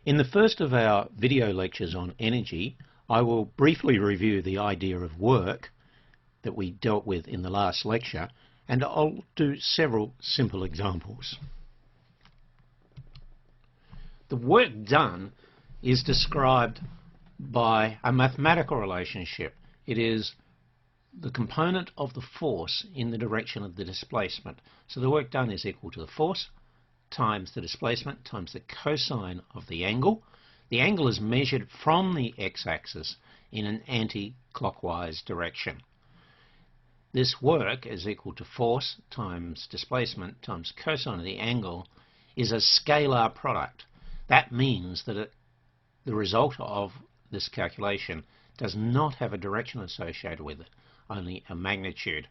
In the first of our video lectures on energy, I will briefly review the idea of work that we dealt with in the last lecture, and I'll do several simple examples. The work done is described by a mathematical relationship. It is the component of the force in the direction of the displacement. So the work done is equal to the force times the displacement times the cosine of the angle. The angle is measured from the x-axis in an anti-clockwise direction. This work is equal to force times displacement times cosine of the angle is a scalar product. That means that the result of this calculation does not have a direction associated with it, only a magnitude.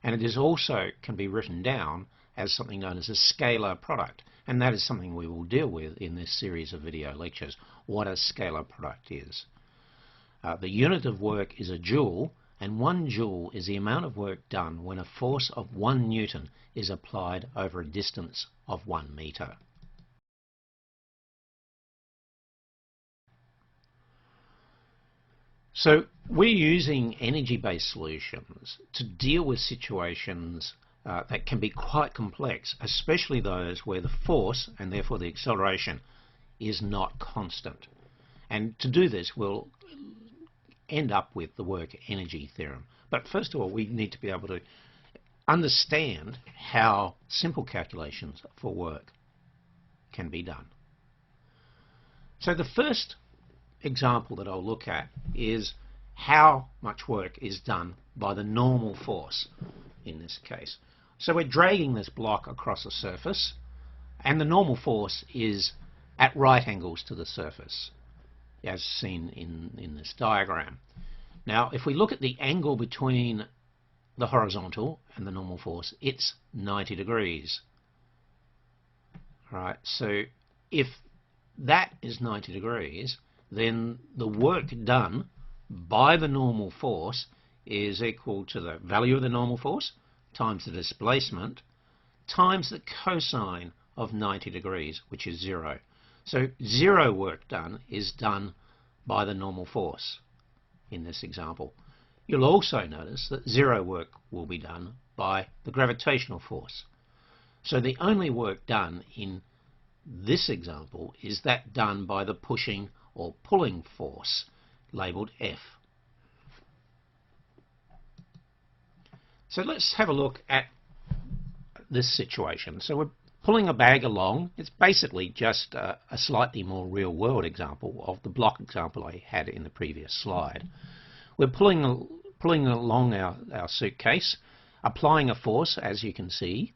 And it is also can be written down as something known as a scalar product, and that is something we will deal with in this series of video lectures, what a scalar product is. The unit of work is a joule, and 1 joule is the amount of work done when a force of 1 Newton is applied over a distance of 1 metre. So we're using energy-based solutions to deal with situations that can be quite complex, especially those where the force, and therefore the acceleration, is not constant. And to do this, we'll end up with the work-energy theorem. But first of all, we need to be able to understand how simple calculations for work can be done. So the first example that I'll look at is how much work is done by the normal force in this case. So we're dragging this block across a surface, and the normal force is at right angles to the surface, as seen in this diagram. Now, if we look at the angle between the horizontal and the normal force, it's 90 degrees. All right, so if that is 90 degrees, then the work done by the normal force is equal to the value of the normal force times the displacement times the cosine of 90 degrees, which is 0. So 0 work done is done by the normal force in this example. You'll also notice that 0 work will be done by the gravitational force. So the only work done in this example is that done by the pushing or pulling force, labelled F. So let's have a look at this situation. So we're pulling a bag along. It's basically just a slightly more real-world example of the block example I had in the previous slide. We're pulling along our suitcase, applying a force, as you can see,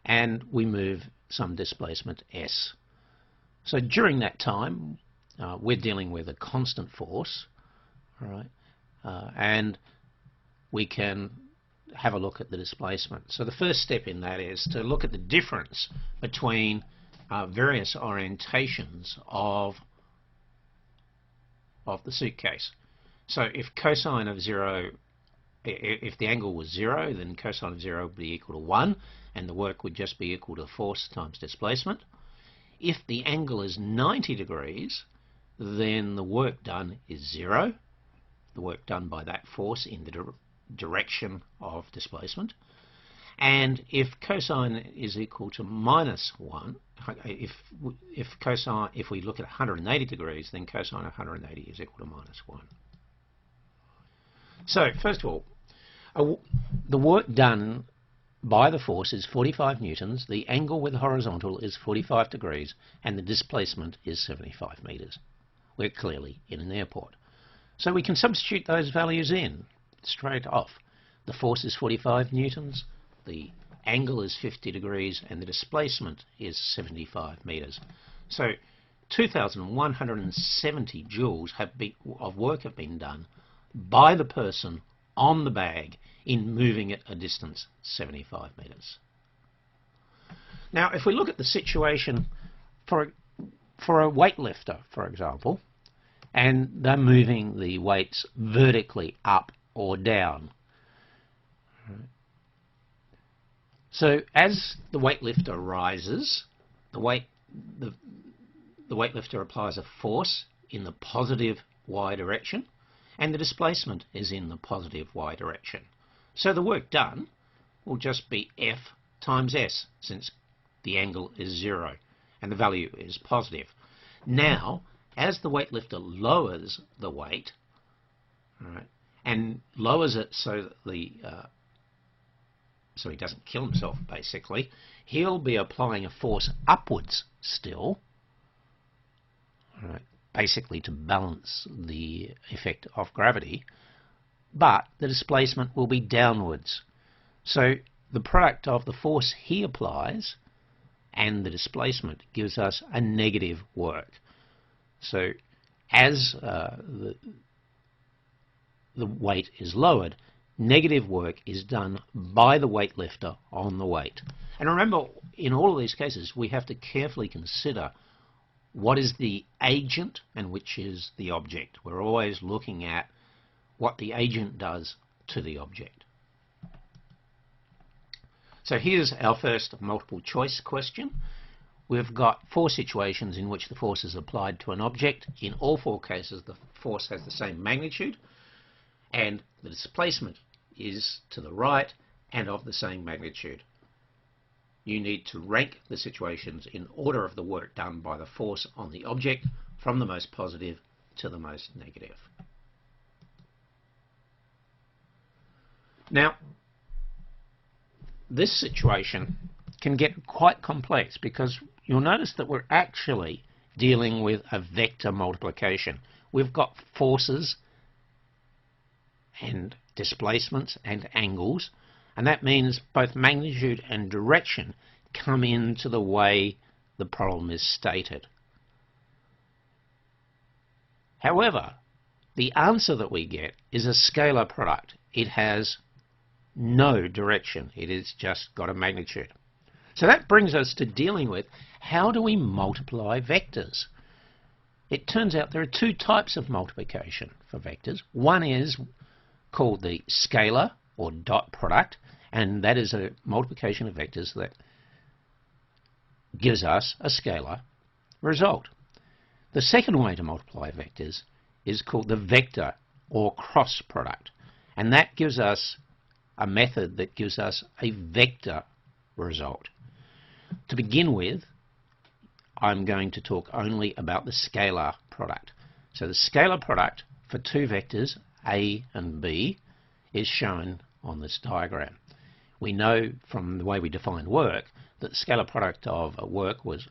and we move some displacement S. So during that time, we're dealing with a constant force, all right, and we can have a look at the displacement. So the first step in that is to look at the difference between various orientations of the suitcase. So if cosine of 0, if the angle was 0, then cosine of 0 would be equal to 1, and the work would just be equal to force times displacement. If the angle is 90 degrees, then the work done is 0, the work done by that force in the direction of displacement. And if cosine is equal to minus 1, if we look at 180 degrees, then cosine of 180 is equal to minus 1. So first of all, the work done by the force is 45 newtons, the angle with the horizontal is 45 degrees, and the displacement is 75 meters. We're clearly in an airport. So we can substitute those values in straight off. The force is 45 newtons, the angle is 50 degrees, and the displacement is 75 meters. So 2,170 joules of work have been done by the person on the bag in moving it a distance 75 meters. Now, if we look at the situation for a weightlifter, for example, and they're moving the weights vertically up or down. So as the weightlifter rises, the the weightlifter applies a force in the positive y direction, and the displacement is in the positive y direction. So the work done will just be F times S, since the angle is 0 and the value is positive. Now, as the weightlifter lowers the weight, right, and lowers it so that so he doesn't kill himself, basically, he'll be applying a force upwards still, right, basically to balance the effect of gravity, but the displacement will be downwards. So the product of the force he applies and the displacement gives us a negative work. So as the weight is lowered, negative work is done by the weightlifter on the weight. And remember, in all of these cases, we have to carefully consider what is the agent and which is the object. We're always looking at what the agent does to the object. So here's our first multiple choice question. We've got 4 situations in which the force is applied to an object. In all 4 cases, the force has the same magnitude, and the displacement is to the right and of the same magnitude. You need to rank the situations in order of the work done by the force on the object from the most positive to the most negative. Now, this situation can get quite complex because you'll notice that we're actually dealing with a vector multiplication. We've got forces and displacements and angles, and that means both magnitude and direction come into the way the problem is stated. However, the answer that we get is a scalar product. It has no direction. It has just got a magnitude. So that brings us to dealing with how do we multiply vectors. It turns out there are 2 types of multiplication for vectors. One is called the scalar or dot product, and that is a multiplication of vectors that gives us a scalar result. The second way to multiply vectors is called the vector or cross product, and that gives us a method that gives us a vector result. To begin with, I'm going to talk only about the scalar product. So the scalar product for 2 vectors, A and B, is shown on this diagram. We know from the way we define work that the scalar product of a work was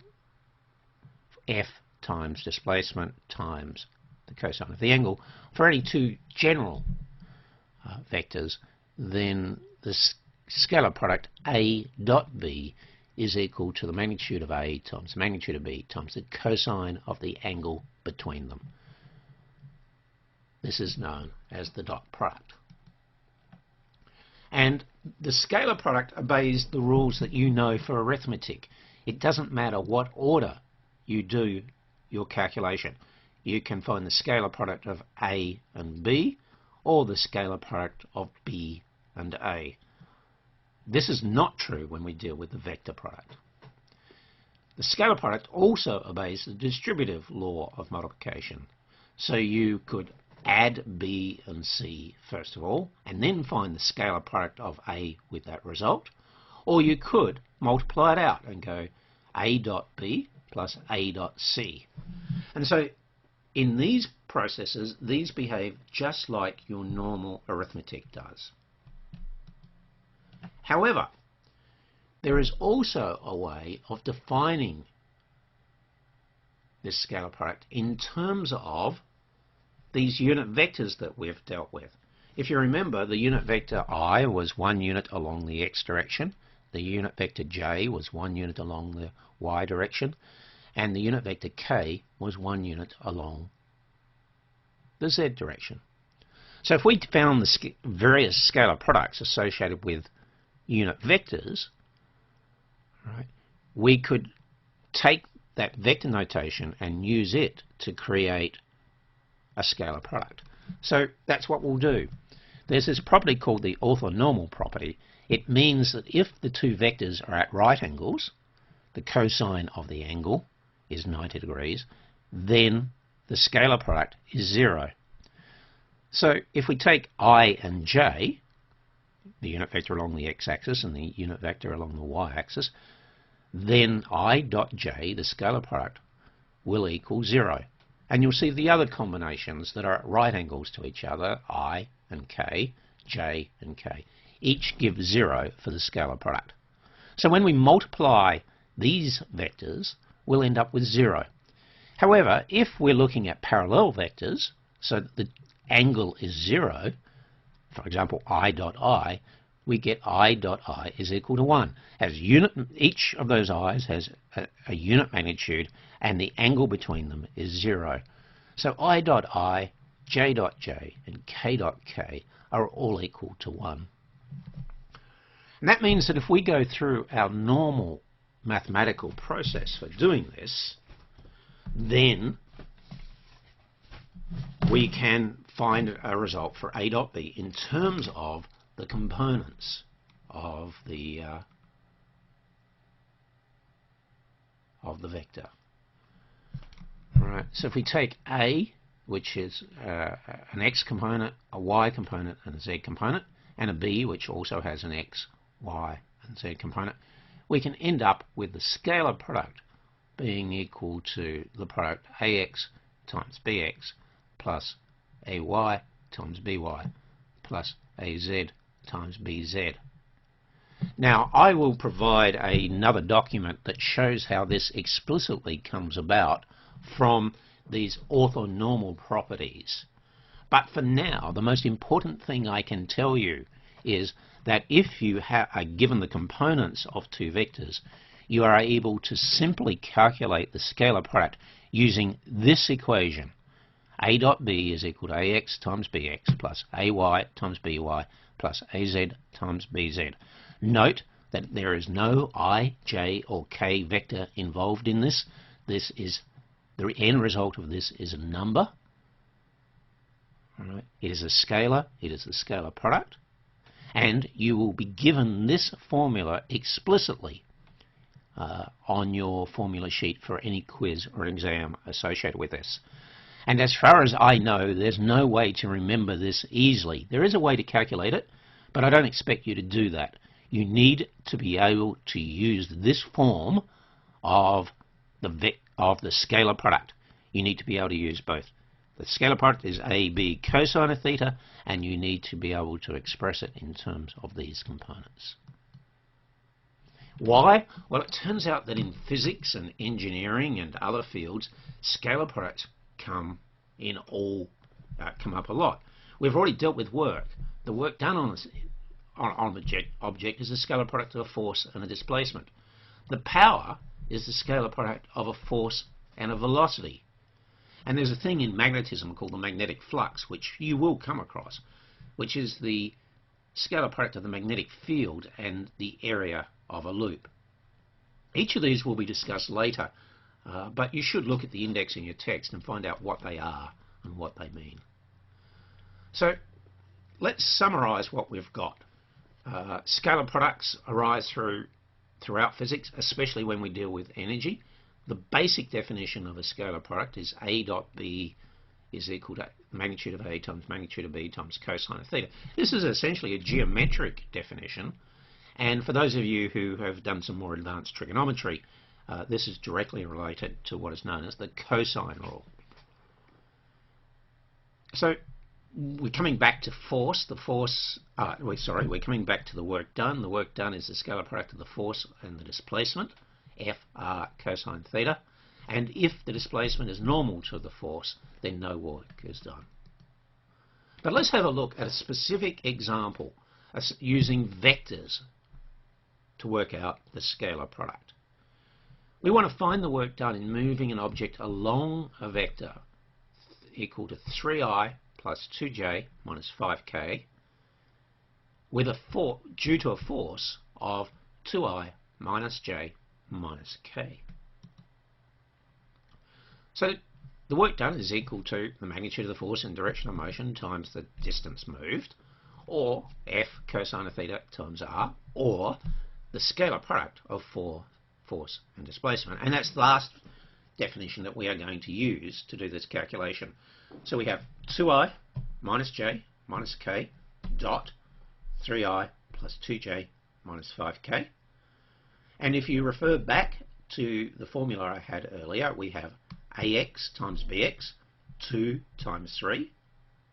F times displacement times the cosine of the angle. For any 2 general vectors, then the scalar product A dot B is equal to the magnitude of A times the magnitude of B times the cosine of the angle between them. This is known as the dot product. And the scalar product obeys the rules that you know for arithmetic. It doesn't matter what order you do your calculation. You can find the scalar product of A and B or the scalar product of B and A. This is not true when we deal with the vector product. The scalar product also obeys the distributive law of multiplication. So you could add B and C first of all, and then find the scalar product of A with that result. Or you could multiply it out and go A dot B plus A dot C. And so in these processes, these behave just like your normal arithmetic does. However, there is also a way of defining this scalar product in terms of these unit vectors that we've dealt with. If you remember, the unit vector I was 1 unit along the x direction, the unit vector j was 1 unit along the y direction, and the unit vector k was 1 unit along the z direction. So if we found the various scalar products associated with unit vectors, right, we could take that vector notation and use it to create a scalar product. So that's what we'll do. There's this property called the orthonormal property. It means that if the 2 vectors are at right angles, the cosine of the angle is 90 degrees, then the scalar product is 0. So if we take I and j, the unit vector along the x-axis and the unit vector along the y-axis, then I dot j, the scalar product, will equal 0. And you'll see the other combinations that are at right angles to each other, I and k, j and k, each give 0 for the scalar product. So when we multiply these vectors, we'll end up with 0. However, if we're looking at parallel vectors, so that the angle is 0, for example I dot I, we get I dot I is equal to 1. As each of those i's has a unit magnitude and the angle between them is 0. So I dot I, j dot j and k dot k are all equal to 1. And that means that if we go through our normal mathematical process for doing this, then we can find a result for A dot B in terms of the components of the vector. Alright, so if we take A, which is an x component, a y component and a z component, and a B, which also has an x, y and z component, we can end up with the scalar product being equal to the product AX times BX plus AY times BY plus AZ times BZ. Now, I will provide another document that shows how this explicitly comes about from these orthonormal properties. But for now, the most important thing I can tell you is that if you are given the components of two vectors, you are able to simply calculate the scalar product using this equation. A dot B is equal to AX times BX plus AY times BY plus AZ times BZ. Note that there is no I, J or K vector involved in this. This is the end result of this is a number. Alright. It is a scalar, it is the scalar product, and you will be given this formula explicitly on your formula sheet for any quiz or exam associated with this. And as far as I know, there's no way to remember this easily. There is a way to calculate it, but I don't expect you to do that. You need to be able to use this form of the scalar product. You need to be able to use both. The scalar product is AB cosine of theta, and you need to be able to express it in terms of these components. Why? Well, it turns out that in physics and engineering and other fields, scalar products come up a lot. We've already dealt with work. The work done on the object is the scalar product of a force and a displacement. The power is the scalar product of a force and a velocity. And there's a thing in magnetism called the magnetic flux, which you will come across, which is the scalar product of the magnetic field and the area of a loop. Each of these will be discussed later, but you should look at the index in your text and find out what they are and what they mean. So let's summarize what we've got. Scalar products arise throughout physics, especially when we deal with energy. The basic definition of a scalar product is A dot B is equal to magnitude of A times magnitude of B times cosine of theta. This is essentially a geometric definition, and for those of you who have done some more advanced trigonometry, this is directly related to what is known as the cosine rule. So we're coming back to force. We're coming back to the work done. The work done is the scalar product of the force and the displacement, F R cosine theta. And if the displacement is normal to the force, then no work is done. But let's have a look at a specific example using vectors to work out the scalar product. We want to find the work done in moving an object along a vector equal to 3i plus 2j minus 5k with due to a force of 2i minus j minus k. So the work done is equal to the magnitude of the force and direction of motion times the distance moved, or F cosine of theta times r, or the scalar product of force and displacement. And that's definition that we are going to use to do this calculation. So we have 2i minus j minus k dot 3i plus 2j minus 5k. And if you refer back to the formula I had earlier, we have ax times bx, 2 times 3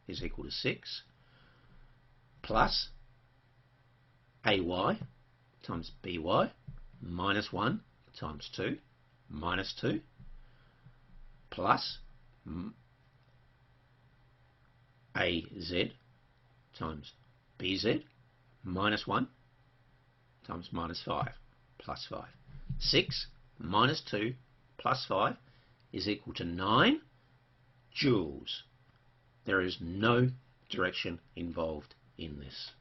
is equal to 6, plus ay times by minus 1 times 2 minus 2, plus az times bz minus 1 times minus 5 plus 5. 6 minus 2 plus 5 is equal to 9 joules. There is no direction involved in this.